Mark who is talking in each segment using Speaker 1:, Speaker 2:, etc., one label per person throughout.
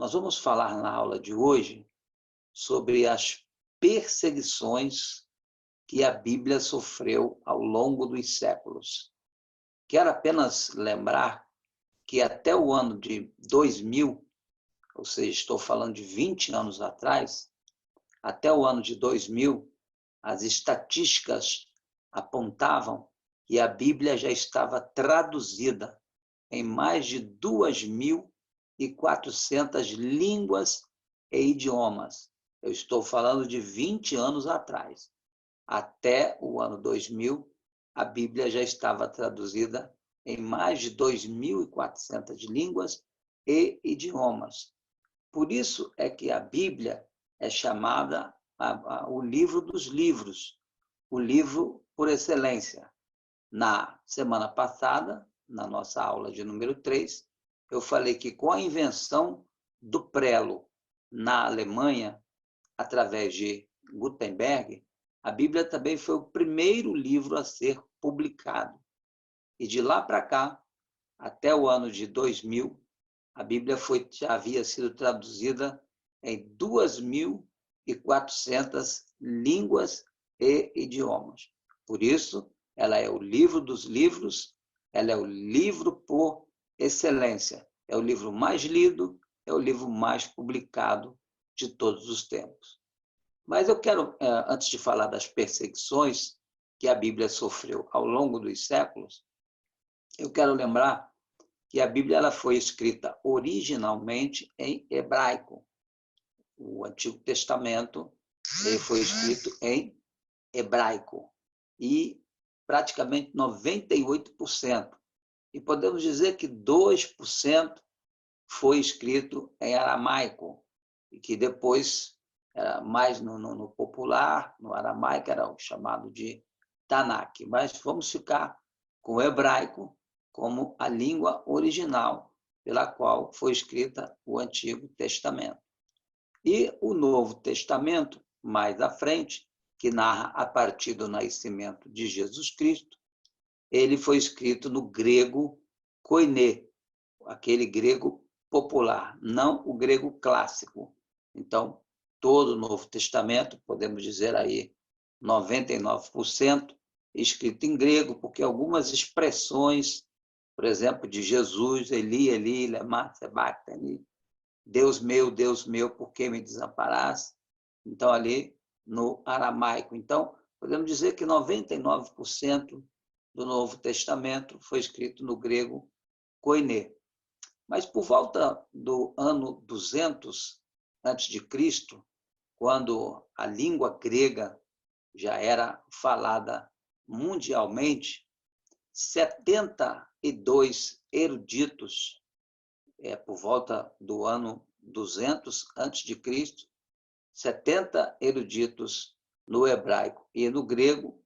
Speaker 1: Nós vamos falar na aula de hoje sobre as perseguições que a Bíblia sofreu ao longo dos séculos. Quero apenas lembrar que até o ano de 2000, ou seja, estou falando de 20 anos atrás, até o ano de 2000, as estatísticas apontavam que a Bíblia já estava traduzida em mais de 2.400 línguas e idiomas. Eu estou falando de 20 anos atrás. Até o ano 2000, a Bíblia já estava traduzida em mais de 2.400 línguas e idiomas. Por isso é que a Bíblia é chamada o livro dos livros, o livro por excelência. Na semana passada, na nossa aula de número 3, eu falei que com a invenção do prelo na Alemanha, através de Gutenberg, a Bíblia também foi o primeiro livro a ser publicado. E de lá para cá, até o ano de 2000, a Bíblia já havia sido traduzida em 2.400 línguas e idiomas. Por isso, ela é o livro dos livros, ela é o livro por excelência. É o livro mais lido, é o livro mais publicado de todos os tempos. Mas eu quero, antes de falar das perseguições que a Bíblia sofreu ao longo dos séculos, eu quero lembrar que a Bíblia ela foi escrita originalmente em hebraico. O Antigo Testamento ele foi escrito em hebraico e praticamente 98%. E podemos dizer que 2% foi escrito em aramaico, e que depois, era mais no popular, no aramaico, era o chamado de Tanakh. Mas vamos ficar com o hebraico como a língua original pela qual foi escrita o Antigo Testamento. E o Novo Testamento, mais à frente, que narra a partir do nascimento de Jesus Cristo, ele foi escrito no grego koiné, aquele grego popular, não o grego clássico. Então, todo o Novo Testamento, podemos dizer aí 99%, escrito em grego, porque algumas expressões, por exemplo, de Jesus, Eli, Eli, lema sabachthani, Deus meu, por que me desamparaste? Então, ali no aramaico. Então, podemos dizer que 99% do Novo Testamento foi escrito no grego koiné. Mas por volta do ano 200 a.C., quando a língua grega já era falada mundialmente, 72 eruditos, por volta do ano 200 a.C., 70 eruditos no hebraico e no grego.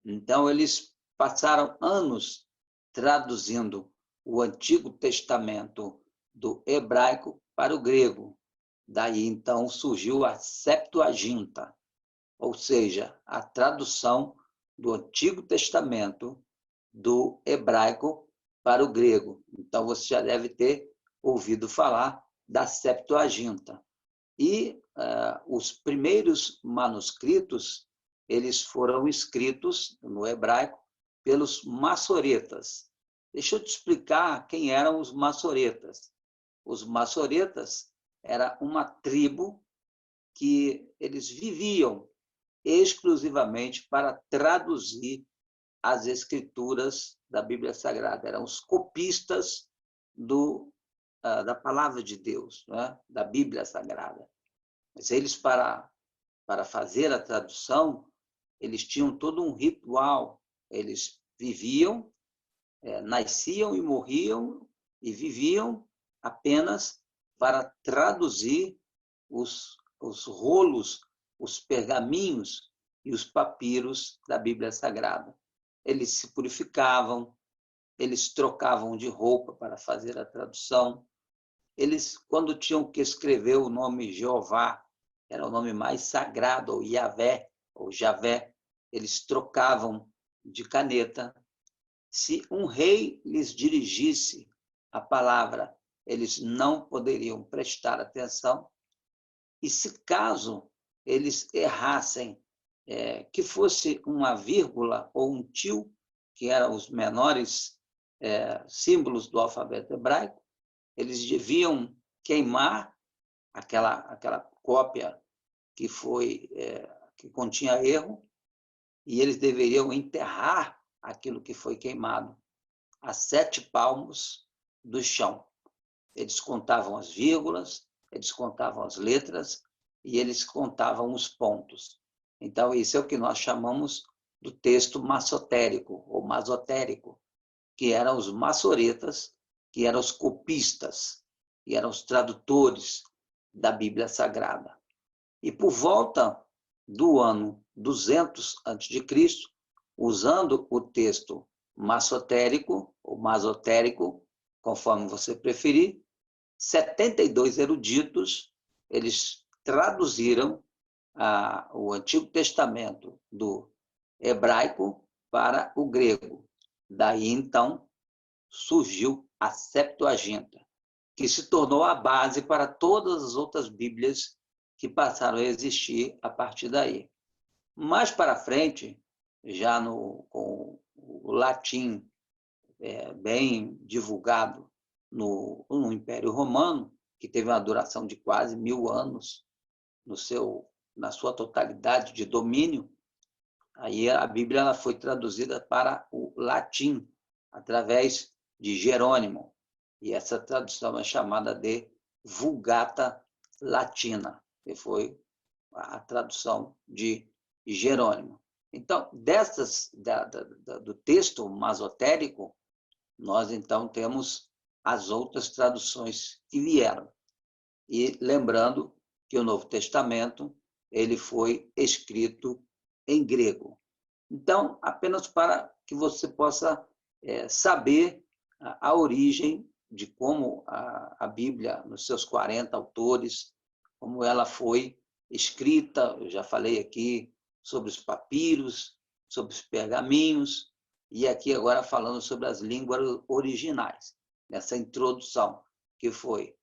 Speaker 1: Então, eles passaram anos traduzindo o Antigo Testamento do hebraico para o grego. Daí, então, surgiu a Septuaginta, ou seja, a tradução do Antigo Testamento do hebraico para o grego. Então, você já deve ter ouvido falar da Septuaginta. E os primeiros manuscritos, eles foram escritos no hebraico pelos maçoretas. Deixa eu te explicar quem eram os maçoretas. Os maçoretas era uma tribo que eles viviam exclusivamente para traduzir as escrituras da Bíblia Sagrada. Eram os copistas da palavra de Deus, né? Da Bíblia Sagrada. Mas eles, para fazer a tradução, eles tinham todo um ritual. Eles viviam, nasciam e morriam e viviam apenas para traduzir os rolos, os pergaminhos e os papiros da Bíblia Sagrada. Eles se purificavam, eles trocavam de roupa para fazer a tradução. Eles, quando tinham que escrever o nome Jeová, era o nome mais sagrado, ou Yahvé, ou Javé, eles trocavam de caneta. Se um rei lhes dirigisse a palavra eles não poderiam prestar atenção, e se caso eles errassem, que fosse uma vírgula ou um tio, que eram os menores símbolos do alfabeto hebraico, eles deviam queimar aquela cópia que que continha erro, e eles deveriam enterrar aquilo que foi queimado a 7 palmos do chão. Eles contavam as vírgulas, eles contavam as letras e eles contavam os pontos. Então, isso é o que nós chamamos do texto maçotérico ou masotérico, que eram os maçoretas, que eram os copistas, que eram os tradutores da Bíblia Sagrada. E por volta do ano 200 a.C., usando o texto maçotérico ou masotérico, conforme você preferir, 72 eruditos, eles traduziram o Antigo Testamento do hebraico para o grego. Daí, então, surgiu a Septuaginta, que se tornou a base para todas as outras Bíblias que passaram a existir a partir daí. Mais para frente, já com o latim bem divulgado no Império Romano, que teve uma duração de quase 1000 anos na sua totalidade de domínio, aí a Bíblia ela foi traduzida para o latim, através de Jerônimo, e essa tradução é chamada de Vulgata Latina, que foi a tradução de Jerônimo. Então, do texto masotérico, nós então temos as outras traduções que vieram. E lembrando que o Novo Testamento ele foi escrito em grego. Então, apenas para que você possa saber a origem de como a Bíblia, nos seus 40 autores, como ela foi escrita, eu já falei aqui sobre os papiros, sobre os pergaminhos, e aqui agora falando sobre as línguas originais, nessa introdução, que foi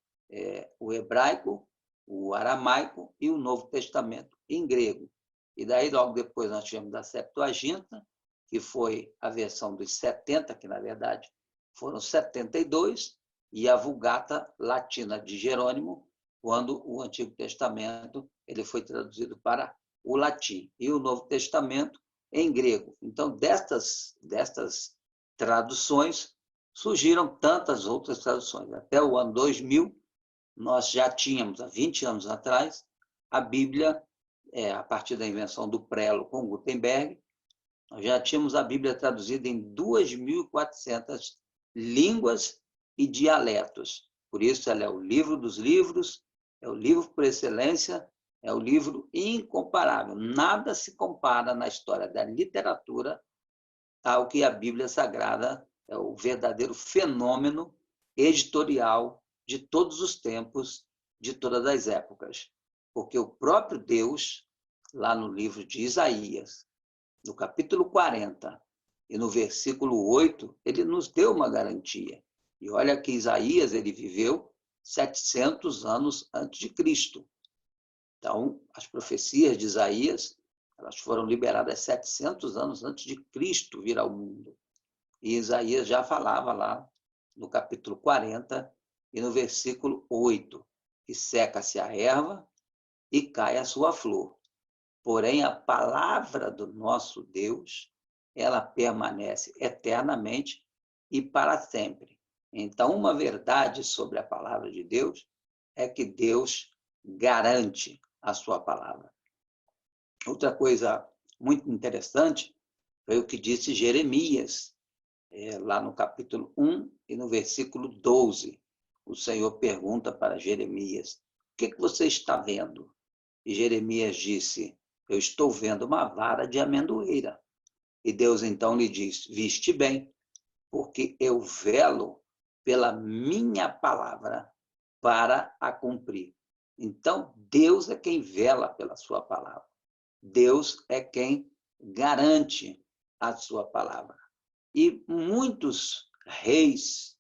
Speaker 1: o hebraico, o aramaico e o Novo Testamento em grego. E daí, logo depois, nós tivemos a Septuaginta, que foi a versão dos 70, que, na verdade, foram 72, e a Vulgata Latina de Jerônimo, quando o Antigo Testamento ele foi traduzido para o latim, e o Novo Testamento em grego. Então, destas traduções, surgiram tantas outras traduções. Até o ano 2000, nós já tínhamos, há 20 anos atrás, a Bíblia, a partir da invenção do prelo com Gutenberg, nós já tínhamos a Bíblia traduzida em 2.400 línguas e dialetos. Por isso, ela é o livro dos livros, é o livro por excelência, é o livro incomparável. Nada se compara na história da literatura ao que a Bíblia Sagrada é o verdadeiro fenômeno editorial de todos os tempos, de todas as épocas. Porque o próprio Deus, lá no livro de Isaías, no capítulo 40 e no versículo 8, ele nos deu uma garantia. E olha que Isaías ele viveu 700 anos antes de Cristo. Então, as profecias de Isaías elas foram liberadas 700 anos antes de Cristo vir ao mundo. E Isaías já falava lá no capítulo 40 e no versículo 8, que seca-se a erva e cai a sua flor. Porém, a palavra do nosso Deus, ela permanece eternamente e para sempre. Então, uma verdade sobre a palavra de Deus é que Deus garante a sua palavra. Outra coisa muito interessante foi o que disse Jeremias, lá no capítulo 1 e no versículo 12. O Senhor pergunta para Jeremias, o que você está vendo? E Jeremias disse, eu estou vendo uma vara de amendoeira. E Deus então lhe diz, viste bem, porque eu velo pela minha palavra para a cumprir. Então, Deus é quem vela pela sua palavra. Deus é quem garante a sua palavra. E muitos reis,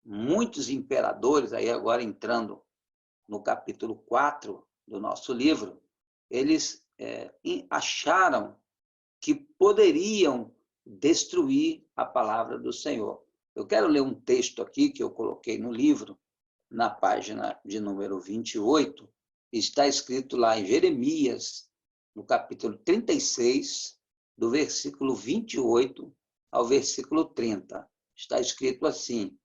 Speaker 1: muitos imperadores, aí agora entrando no capítulo 4 do nosso livro, eles acharam que poderiam destruir a palavra do Senhor. Eu quero ler um texto aqui que eu coloquei no livro, na página de número 28, está escrito lá em Jeremias, no capítulo 36, do versículo 28 ao versículo 30. Está escrito assim: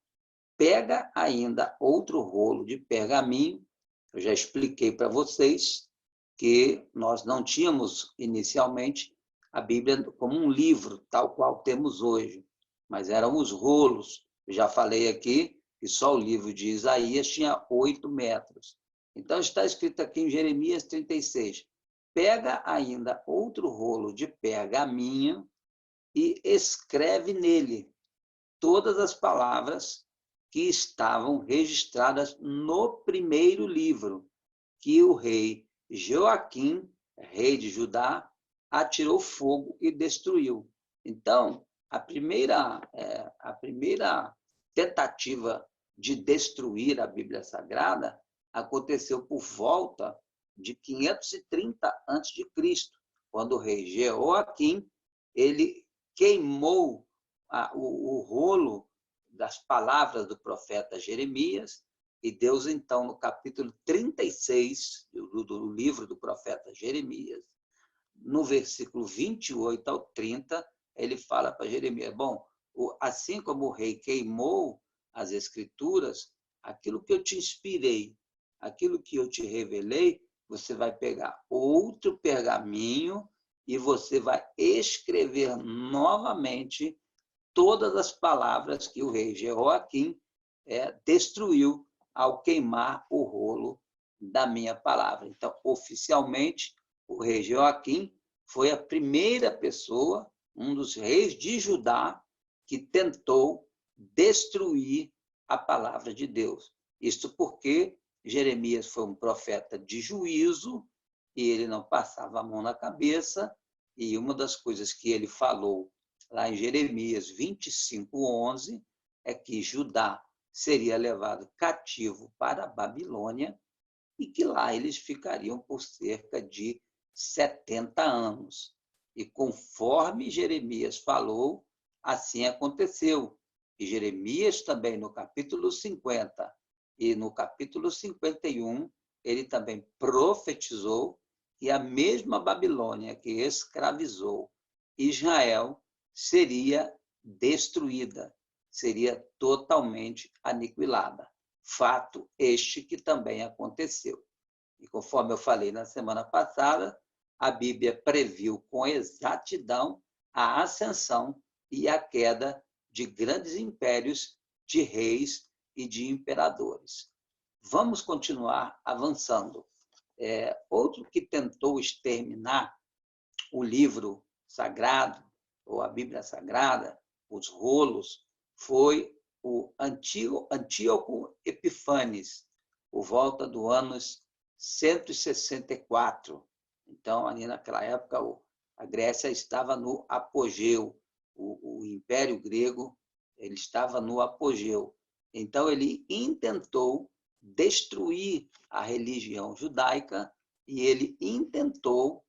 Speaker 1: pega ainda outro rolo de pergaminho. Eu já expliquei para vocês que nós não tínhamos inicialmente a Bíblia como um livro, tal qual temos hoje, mas eram os rolos. Eu já falei aqui que só o livro de Isaías tinha 8 metros. Então está escrito aqui em Jeremias 36, pega ainda outro rolo de pergaminho e escreve nele todas as palavras que estavam registradas no primeiro livro, que o rei Joaquim, rei de Judá, atirou fogo e destruiu. Então, a primeira tentativa de destruir a Bíblia Sagrada aconteceu por volta de 530 a.C., quando o rei Joaquim ele queimou o rolo das palavras do profeta Jeremias, e Deus, então, no capítulo 36 do livro do profeta Jeremias, no versículo 28 ao 30, ele fala para Jeremias, bom, assim como o rei queimou as escrituras, aquilo que eu te inspirei, aquilo que eu te revelei, você vai pegar outro pergaminho e você vai escrever novamente todas as palavras que o rei Jeoaquim destruiu ao queimar o rolo da minha palavra. Então, oficialmente, o rei Jeoaquim foi a primeira pessoa, um dos reis de Judá, que tentou destruir a palavra de Deus. Isto porque Jeremias foi um profeta de juízo e ele não passava a mão na cabeça, e uma das coisas que ele falou lá em Jeremias 25:11 é que Judá seria levado cativo para a Babilônia e que lá eles ficariam por cerca de 70 anos. E conforme Jeremias falou, assim aconteceu. E Jeremias também, no capítulo 50 e no capítulo 51, ele também profetizou que a mesma Babilônia que escravizou Israel seria destruída, seria totalmente aniquilada. Fato este que também aconteceu. E conforme eu falei na semana passada, a Bíblia previu com exatidão a ascensão e a queda de grandes impérios, de reis e de imperadores. Vamos continuar avançando. Outro que tentou exterminar o livro sagrado, ou a Bíblia Sagrada, os rolos, foi o Antíoco Epifanes, por volta do ano 164. Então, ali naquela época, a Grécia estava no apogeu, o Império Grego ele estava no apogeu. Então, ele intentou destruir a religião judaica e ele intentou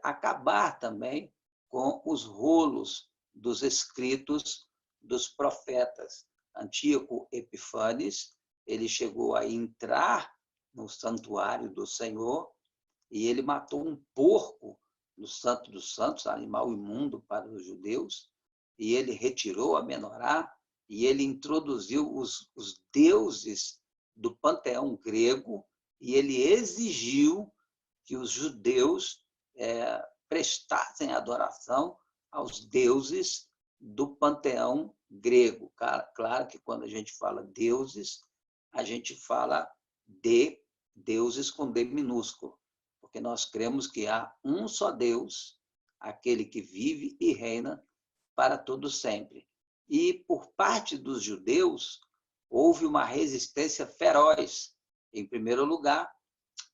Speaker 1: acabar também com os rolos dos escritos dos profetas. Antíoco Epifanes, ele chegou a entrar no santuário do Senhor e ele matou um porco no Santo dos Santos, animal imundo para os judeus, e ele retirou a menorá e ele introduziu os deuses do panteão grego e ele exigiu que os judeus prestassem adoração aos deuses do panteão grego. Claro que quando a gente fala deuses, a gente fala de deuses com D minúsculo, porque nós cremos que há um só Deus, aquele que vive e reina para todo sempre. E por parte dos judeus, houve uma resistência feroz, em primeiro lugar,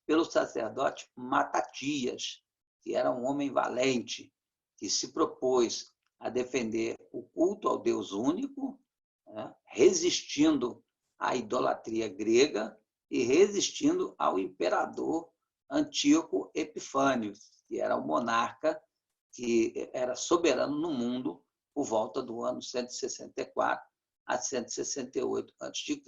Speaker 1: pelo sacerdote Matatias, que era um homem valente, que se propôs a defender o culto ao Deus único, resistindo à idolatria grega e resistindo ao imperador Antíoco Epifânio, que era o monarca que era soberano no mundo por volta do ano 164 a 168 a.C.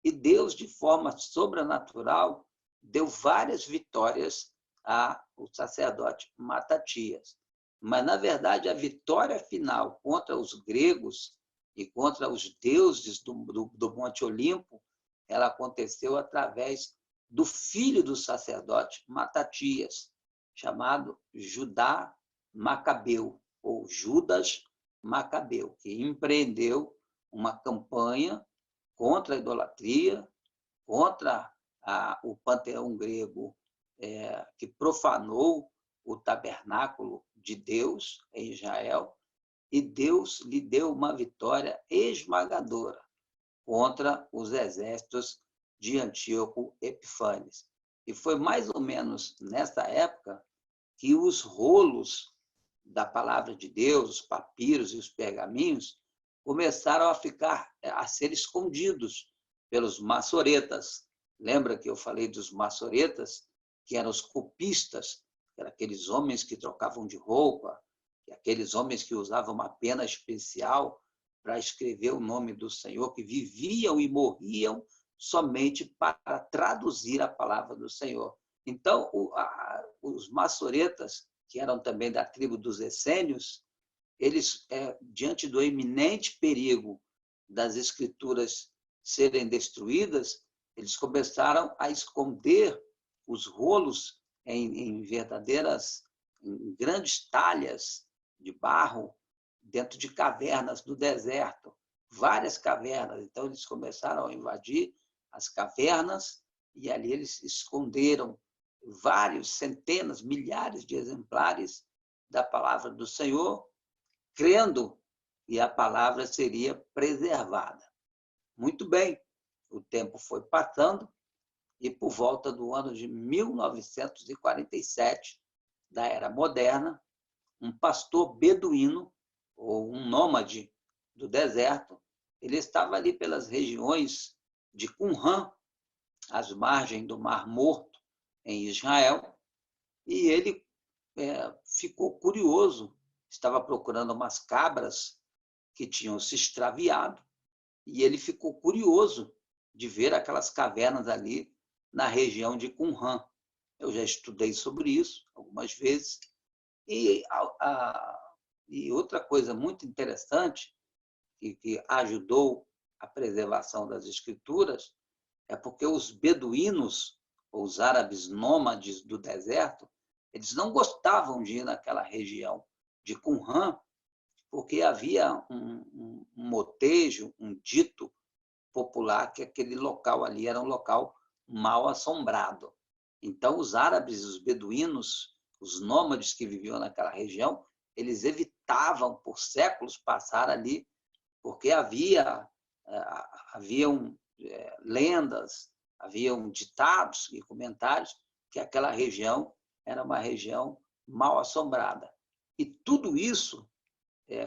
Speaker 1: E Deus, de forma sobrenatural, deu várias vitórias ao sacerdote Matatias. Mas, na verdade, a vitória final contra os gregos e contra os deuses do Monte Olimpo, ela aconteceu através do filho do sacerdote Matatias, chamado Judá Macabeu, ou Judas Macabeu, que empreendeu uma campanha contra a idolatria, contra o panteão grego, que profanou o tabernáculo de Deus em Israel, e Deus lhe deu uma vitória esmagadora contra os exércitos de Antíoco Epifânes. E foi mais ou menos nessa época que os rolos da palavra de Deus, os papiros e os pergaminhos, começaram a ser escondidos pelos maçoretas. Lembra que eu falei dos maçoretas, que eram os copistas, que eram aqueles homens que trocavam de roupa, aqueles homens que usavam uma pena especial para escrever o nome do Senhor, que viviam e morriam somente para traduzir a palavra do Senhor. Então, os maçoretas, que eram também da tribo dos essênios, eles, diante do iminente perigo das escrituras serem destruídas, eles começaram a esconder os rolos em grandes talhas de barro dentro de cavernas do deserto, várias cavernas. Então, eles começaram a invadir as cavernas e ali eles esconderam vários, centenas, milhares de exemplares da palavra do Senhor, crendo que a palavra seria preservada. Muito bem, o tempo foi passando e, por volta do ano de 1947, da Era Moderna, um pastor beduíno, ou um nômade do deserto, ele estava ali pelas regiões de Qumran, às margens do Mar Morto, em Israel, e ele ficou curioso, estava procurando umas cabras que tinham se extraviado, e ele ficou curioso de ver aquelas cavernas ali na região de Qumran. Eu já estudei sobre isso algumas vezes, e outra coisa muito interessante que ajudou a preservação das escrituras é porque os beduínos, ou os árabes nômades do deserto, eles não gostavam de ir naquela região de Qumran, porque havia um motejo, um dito popular que aquele local ali era um local mal assombrado. Então, os árabes, os beduínos, os nômades que viviam naquela região, eles evitavam por séculos passar ali, porque haviam lendas, haviam ditados e comentários que aquela região era uma região mal assombrada. E tudo isso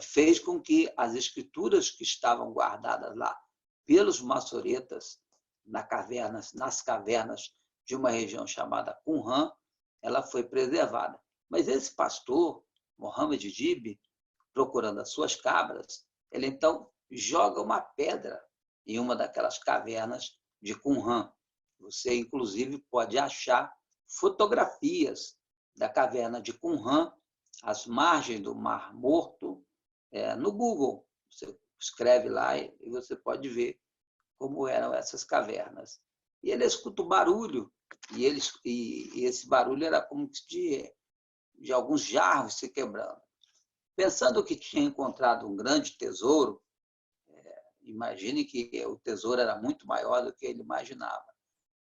Speaker 1: fez com que as escrituras que estavam guardadas lá pelos maçoretas nas cavernas de uma região chamada Qumran, ela foi preservada. Mas esse pastor, Mohammed Dib, procurando as suas cabras, ele então joga uma pedra em uma daquelas cavernas de Qumran. Você, inclusive, pode achar fotografias da caverna de Qumran, às margens do Mar Morto, no Google. Você escreve lá e você pode ver como eram essas cavernas. E ele escuta o barulho, e esse barulho era como de alguns jarros se quebrando. Pensando que tinha encontrado um grande tesouro, imagine que o tesouro era muito maior do que ele imaginava.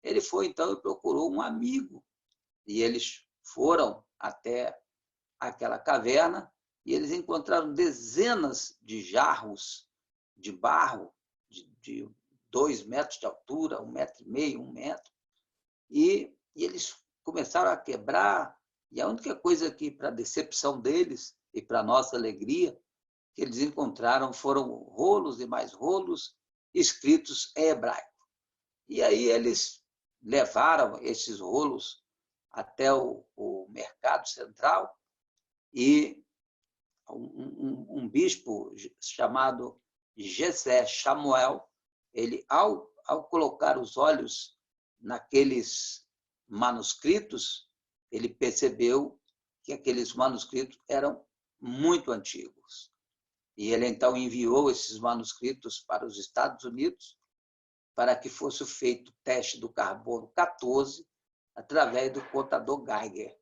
Speaker 1: Ele foi, então, e procurou um amigo. E eles foram até aquela caverna e eles encontraram dezenas de jarros de barro de 2 metros de altura, 1,5 metro, 1 metro. E eles começaram a quebrar. E a única coisa que, para a decepção deles e para a nossa alegria, que eles encontraram foram rolos e mais rolos escritos em hebraico. E aí eles levaram esses rolos até o mercado central e um bispo chamado Jessé Samuel, ele, ao colocar os olhos naqueles manuscritos, ele percebeu que aqueles manuscritos eram muito antigos. E ele, então, enviou esses manuscritos para os Estados Unidos para que fosse feito o teste do carbono 14 através do contador Geiger.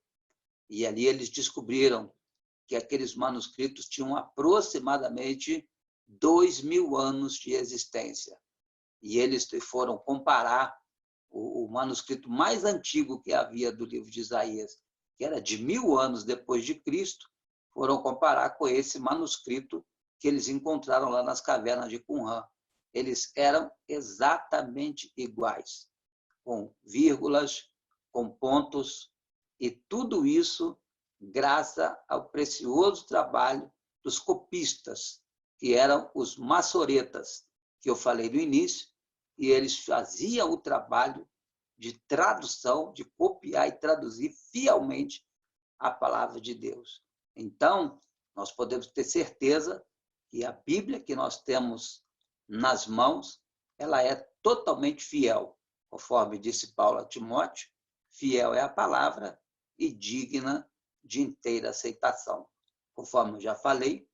Speaker 1: E ali eles descobriram que aqueles manuscritos tinham aproximadamente 2.000 anos de existência. E eles foram comparar o manuscrito mais antigo que havia do livro de Isaías, que era de 1.000 anos depois de Cristo, foram comparar com esse manuscrito que eles encontraram lá nas cavernas de Qumran. Eles eram exatamente iguais, com vírgulas, com pontos, e tudo isso graças ao precioso trabalho dos copistas, que eram os massoretas, que eu falei no início, e eles faziam o trabalho de tradução, de copiar e traduzir fielmente a palavra de Deus. Então, nós podemos ter certeza que a Bíblia que nós temos nas mãos, ela é totalmente fiel, conforme disse Paulo a Timóteo, fiel é a palavra e digna de inteira aceitação. Conforme eu já falei,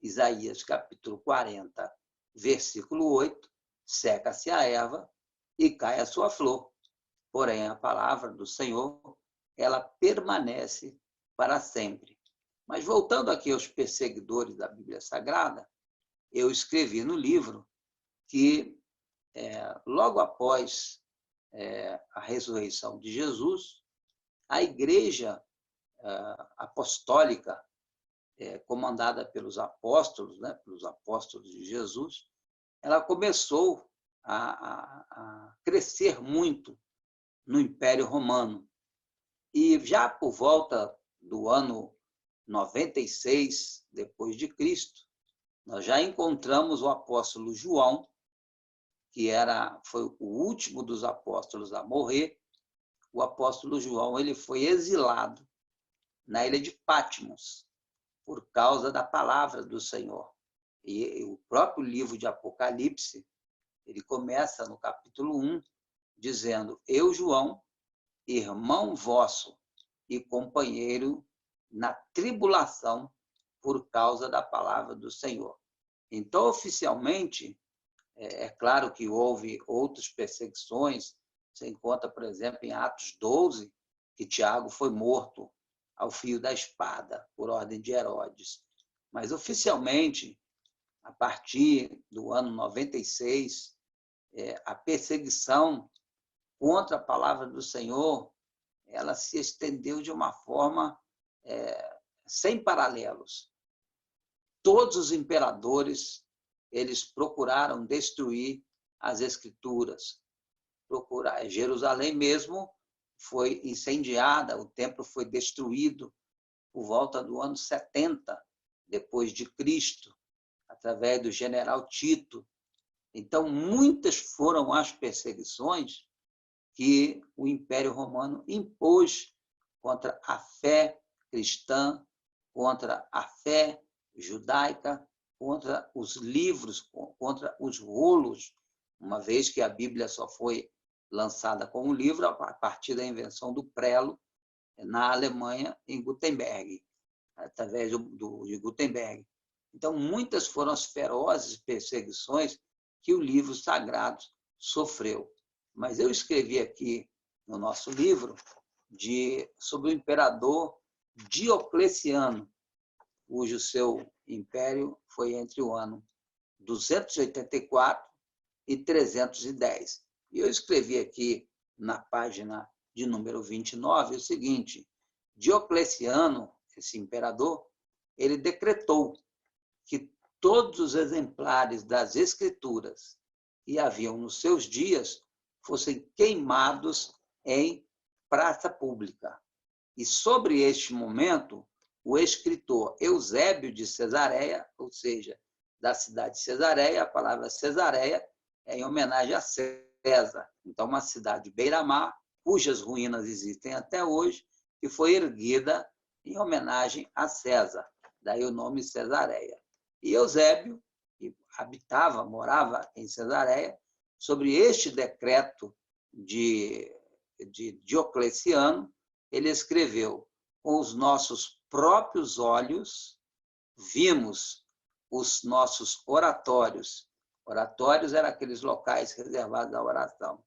Speaker 1: Isaías capítulo 40, versículo 8, seca-se a erva e cai a sua flor, porém a palavra do Senhor, ela permanece para sempre. Mas voltando aqui aos perseguidores da Bíblia Sagrada, eu escrevi no livro que logo após a ressurreição de Jesus, a igreja apostólica, comandada pelos apóstolos, né, pelos apóstolos de Jesus, ela começou a crescer muito no Império Romano. E já por volta do ano 96 depois de Cristo, nós já encontramos o apóstolo João, que foi o último dos apóstolos a morrer. O apóstolo João, ele foi exilado na ilha de Patmos por causa da palavra do Senhor. E o próprio livro de Apocalipse, ele começa no capítulo 1, dizendo: eu, João, irmão vosso e companheiro na tribulação por causa da palavra do Senhor. Então, oficialmente, é claro que houve outras perseguições. Você encontra, por exemplo, em Atos 12, que Tiago foi morto ao fio da espada, por ordem de Herodes. Mas, oficialmente, a partir do ano 96, a perseguição contra a palavra do Senhor, ela se estendeu de uma forma sem paralelos. Todos os imperadores, eles procuraram destruir as Escrituras. Jerusalém mesmo foi incendiada, o templo foi destruído por volta do ano 70 depois de Cristo, através do general Tito. Então, muitas foram as perseguições que o Império Romano impôs contra a fé cristã, contra a fé judaica, contra os livros, contra os rolos, uma vez que a Bíblia só foi lançada como livro a partir da invenção do prelo na Alemanha, em Gutenberg, através de Gutenberg. Então, muitas foram as ferozes perseguições que o livro sagrado sofreu. Mas eu escrevi aqui no nosso livro sobre o imperador Diocleciano, cujo seu império foi entre o ano 284 e 310. E eu escrevi aqui na página de número 29 o seguinte: Diocleciano, esse imperador, ele decretou que todos os exemplares das Escrituras que haviam nos seus dias fossem queimados em praça pública. E sobre este momento, o escritor Eusébio de Cesareia, ou seja, da cidade de Cesareia, a palavra Cesareia é em homenagem a César. Então, uma cidade beira-mar, cujas ruínas existem até hoje, que foi erguida em homenagem a César. Daí o nome Cesareia. E Eusébio, que morava em Cesareia, sobre este decreto de Diocleciano, ele escreveu: com os nossos próprios olhos, vimos os nossos oratórios. Oratórios eram aqueles locais reservados à oração,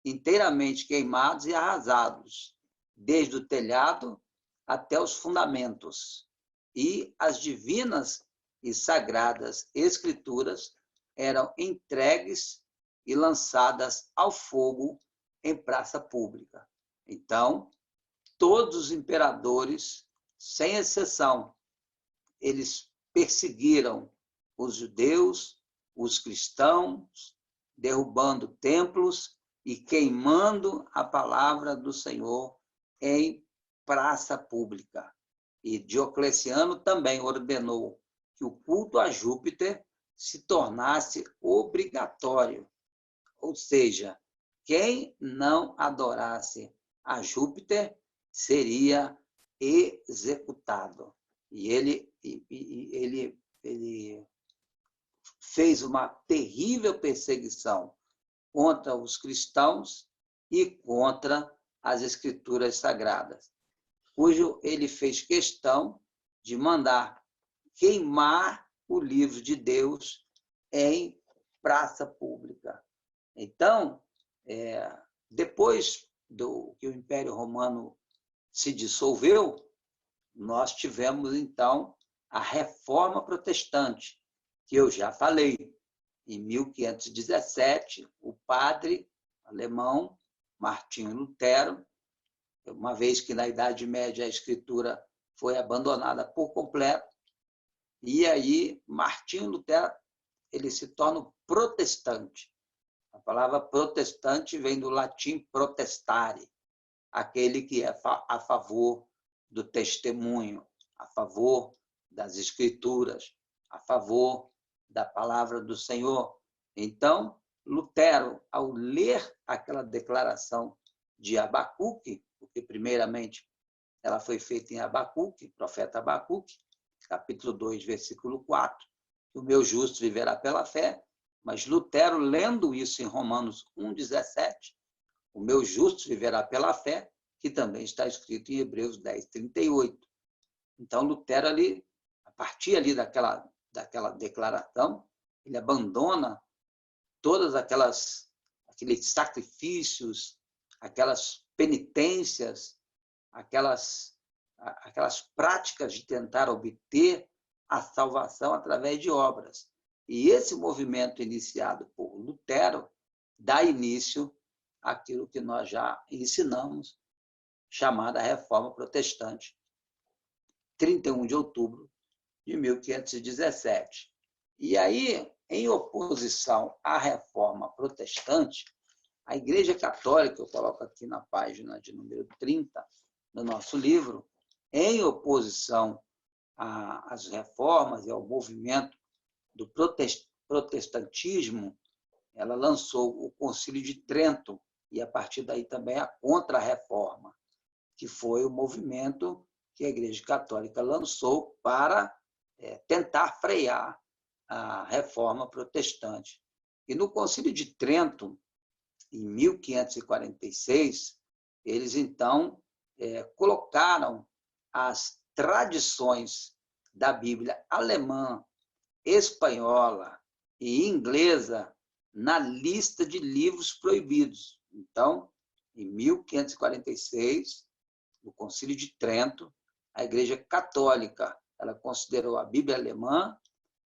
Speaker 1: inteiramente queimados e arrasados, desde o telhado até os fundamentos. E as divinas e sagradas escrituras eram entregues e lançadas ao fogo em praça pública. Então, todos os imperadores, sem exceção, eles perseguiram os judeus, os cristãos, derrubando templos e queimando a palavra do Senhor em praça pública. E Diocleciano também ordenou que o culto a Júpiter se tornasse obrigatório. Ou seja, quem não adorasse a Júpiter seria executado. E ele fez uma terrível perseguição contra os cristãos e contra as escrituras sagradas, cujo ele fez questão de mandar queimar o livro de Deus em praça pública. Então, depois que o Império Romano se dissolveu, nós tivemos, então, a Reforma Protestante, que eu já falei. Em 1517, o padre alemão Martinho Lutero, uma vez que na Idade Média a escritura foi abandonada por completo, e aí Martinho Lutero ele se torna protestante. A palavra protestante vem do latim protestare, aquele que é a favor do testemunho, a favor das escrituras, a favor da palavra do Senhor. Então, Lutero, ao ler aquela declaração de Abacuque, porque primeiramente ela foi feita em Abacuque, profeta Abacuque, capítulo 2, versículo 4, que o meu justo viverá pela fé, mas Lutero, lendo isso em Romanos 1,17, o meu justo viverá pela fé, que também está escrito em Hebreus 10, 38. Então, Lutero, ali, a partir ali daquela declaração, ele abandona todas aqueles sacrifícios, aquelas penitências, aquelas práticas de tentar obter a salvação através de obras. E esse movimento iniciado por Lutero dá início àquilo que nós já ensinamos, chamada Reforma Protestante, 31 de outubro de 1517. E aí, em oposição à Reforma Protestante, a Igreja Católica, eu coloco aqui na página de número 30 do nosso livro, em oposição às reformas e ao movimento do protestantismo, ela lançou o Concílio de Trento e, a partir daí, também a Contra-Reforma, que foi o movimento que a Igreja Católica lançou para tentar frear a Reforma Protestante. E no Concílio de Trento, em 1546, eles, então, colocaram as tradições da Bíblia alemã, espanhola e inglesa na lista de livros proibidos. Então, em 1546, no Concílio de Trento, a Igreja Católica ela considerou a Bíblia alemã,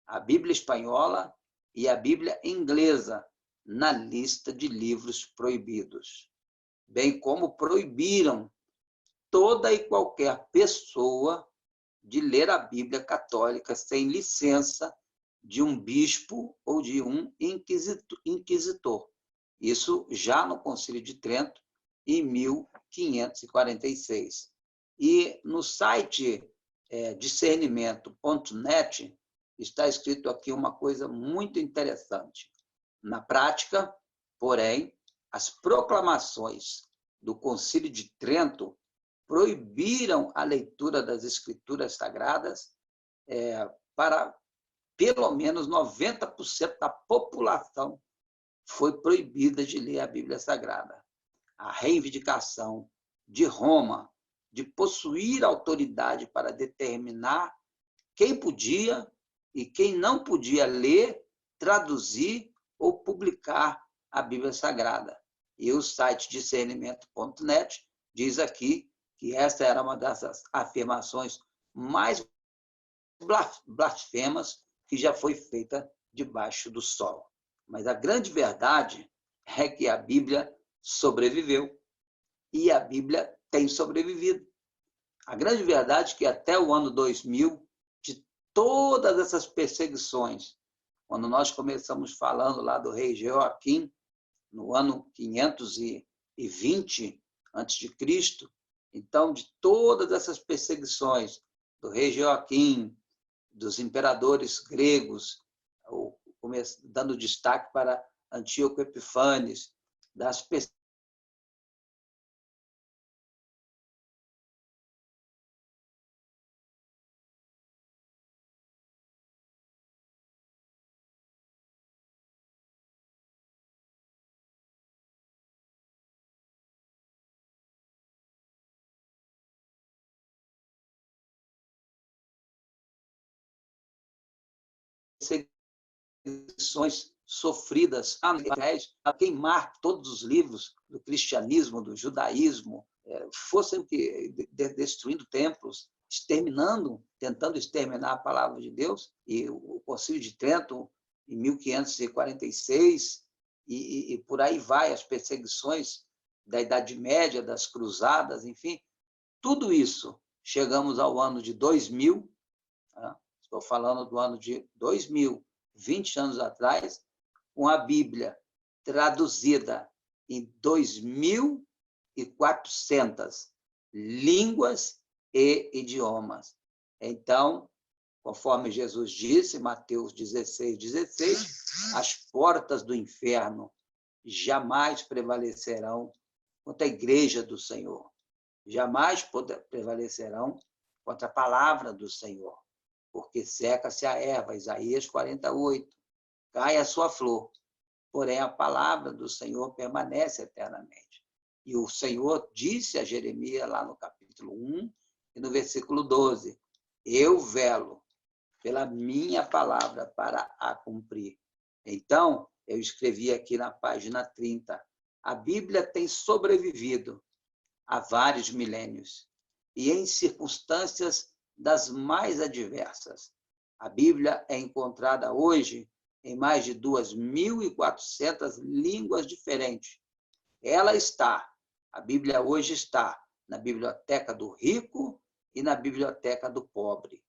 Speaker 1: a Bíblia espanhola e a Bíblia inglesa na lista de livros proibidos, bem como proibiram toda e qualquer pessoa de ler a Bíblia católica sem licença de um bispo ou de um inquisitor. Isso já no Concílio de Trento, em 1546. E no site discernimento.net está escrito aqui uma coisa muito interessante. Na prática, porém, as proclamações do Concílio de Trento proibiram a leitura das Escrituras Sagradas para pelo menos 90% da população foi proibida de ler a Bíblia Sagrada. A reivindicação de Roma de possuir autoridade para determinar quem podia e quem não podia ler, traduzir ou publicar a Bíblia Sagrada. E o site discernimento.net diz aqui que essa era uma das afirmações mais blasfemas que já foi feita debaixo do sol. Mas a grande verdade é que a Bíblia sobreviveu e a Bíblia tem sobrevivido. A grande verdade é que até o ano 2000, de todas essas perseguições, quando nós começamos falando lá do rei Joaquim, no ano 520 a.C., então, de todas essas perseguições do rei Joaquim, dos imperadores gregos, dando destaque para Antíoco Epífanes, das perseguições sofridas a queimar todos os livros do cristianismo, do judaísmo, fossem destruindo templos, tentando exterminar a palavra de Deus. E o Concílio de Trento, em 1546, e por aí vai, as perseguições da Idade Média, das cruzadas, enfim, tudo isso. Chegamos ao ano de 2000, estou falando do ano de 2000, 20 anos atrás, com a Bíblia traduzida em 2.400 línguas e idiomas. Então, conforme Jesus disse, Mateus 16:16, as portas do inferno jamais prevalecerão contra a igreja do Senhor. Jamais prevalecerão contra a palavra do Senhor, porque seca-se a erva, Isaías 48, cai a sua flor, porém a palavra do Senhor permanece eternamente. E o Senhor disse a Jeremias, lá no capítulo 1 e no versículo 12, eu velo pela minha palavra para a cumprir. Então, eu escrevi aqui na página 30, a Bíblia tem sobrevivido há vários milênios e em circunstâncias das mais adversas. A Bíblia é encontrada hoje em mais de 2.400 línguas diferentes. A Bíblia hoje está na biblioteca do rico e na biblioteca do pobre.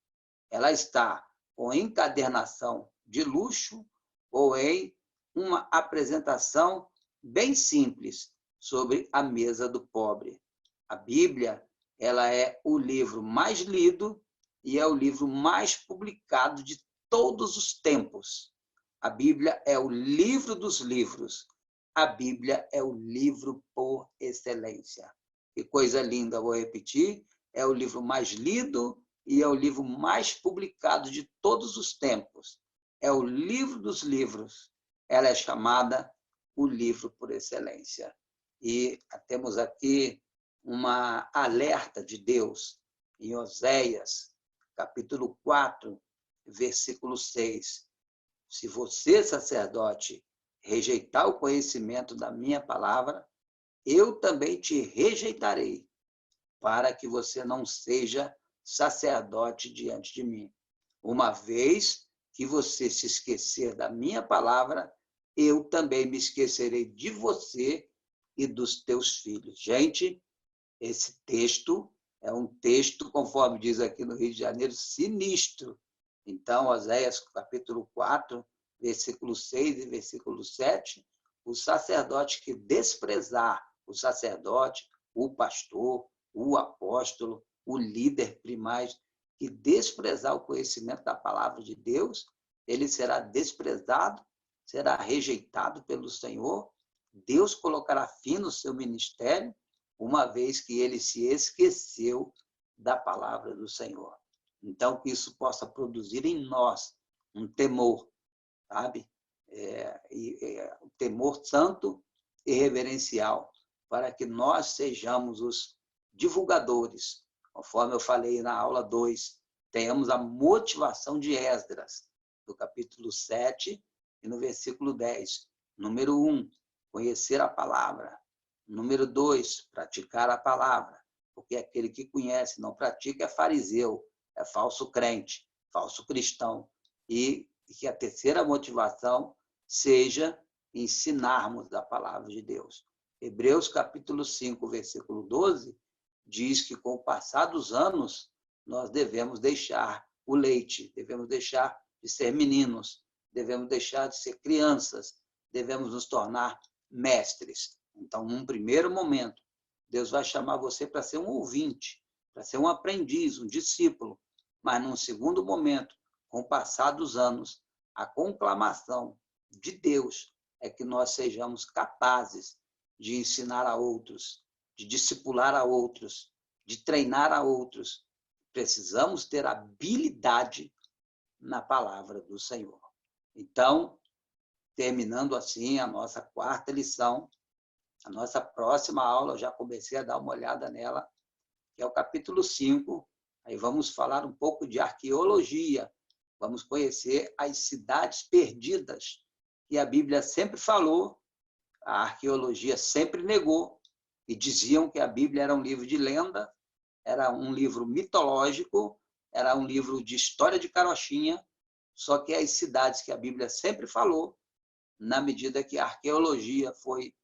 Speaker 1: Ela está com encadernação de luxo ou em uma apresentação bem simples sobre a mesa do pobre. A Bíblia, ela é o livro mais lido e é o livro mais publicado de todos os tempos. A Bíblia é o livro dos livros. A Bíblia é o livro por excelência. Que coisa linda, vou repetir, é o livro mais lido e é o livro mais publicado de todos os tempos. É o livro dos livros. Ela é chamada o livro por excelência. E temos aqui uma alerta de Deus em Oséias, capítulo 4, versículo 6. Se você, sacerdote, rejeitar o conhecimento da minha palavra, eu também te rejeitarei, para que você não seja sacerdote diante de mim. Uma vez que você se esquecer da minha palavra, eu também me esquecerei de você e dos teus filhos. Gente, esse texto é um texto, conforme diz aqui no Rio de Janeiro, sinistro. Então, Oséias, capítulo 4, versículo 6 e versículo 7, o sacerdote que desprezar, o sacerdote, o pastor, o apóstolo, o líder primaz, que desprezar o conhecimento da palavra de Deus, ele será desprezado, será rejeitado pelo Senhor, Deus colocará fim no seu ministério, uma vez que ele se esqueceu da palavra do Senhor. Então, que isso possa produzir em nós um temor, sabe? Um temor santo e reverencial, para que nós sejamos os divulgadores, conforme eu falei na aula 2, tenhamos a motivação de Esdras, do capítulo 7 e no versículo 10. Número 1, conhecer a palavra. Número 2, praticar a palavra, porque aquele que conhece e não pratica é fariseu, é falso crente, falso cristão. E que a terceira motivação seja ensinarmos da palavra de Deus. Hebreus capítulo 5, versículo 12, diz que com o passar dos anos, nós devemos deixar o leite, devemos deixar de ser meninos, devemos deixar de ser crianças, devemos nos tornar mestres. Então, num primeiro momento, Deus vai chamar você para ser um ouvinte, para ser um aprendiz, um discípulo. Mas, num segundo momento, com o passar dos anos, a conclamação de Deus é que nós sejamos capazes de ensinar a outros, de discipular a outros, de treinar a outros. Precisamos ter habilidade na palavra do Senhor. Então, terminando assim a nossa quarta lição, a nossa próxima aula, eu já comecei a dar uma olhada nela, que é o capítulo 5, aí vamos falar um pouco de arqueologia, vamos conhecer as cidades perdidas, que a Bíblia sempre falou, a arqueologia sempre negou, e diziam que a Bíblia era um livro de lenda, era um livro mitológico, era um livro de história de carochinha, só que as cidades que a Bíblia sempre falou, na medida que a arqueologia foi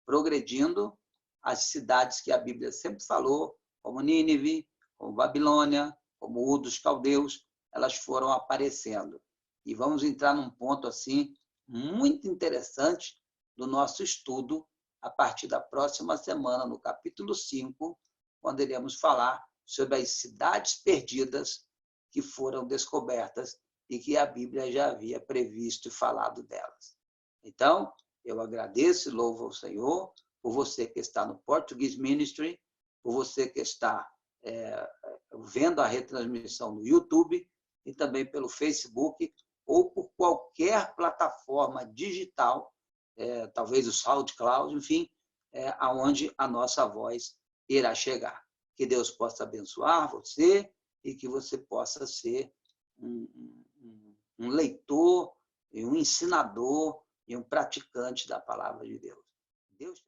Speaker 1: progredindo, as cidades que a Bíblia sempre falou, como Nínive, como Babilônia, como Ur dos Caldeus, elas foram aparecendo. E vamos entrar num ponto assim muito interessante do nosso estudo a partir da próxima semana, no capítulo 5, quando iremos falar sobre as cidades perdidas que foram descobertas e que a Bíblia já havia previsto e falado delas. Então, eu agradeço e louvo ao Senhor por você que está no Portuguese Ministry, por você que está vendo a retransmissão no YouTube e também pelo Facebook ou por qualquer plataforma digital, talvez o SoundCloud, enfim, aonde a nossa voz irá chegar. Que Deus possa abençoar você e que você possa ser um leitor e um ensinador e um praticante da palavra de Deus. Deus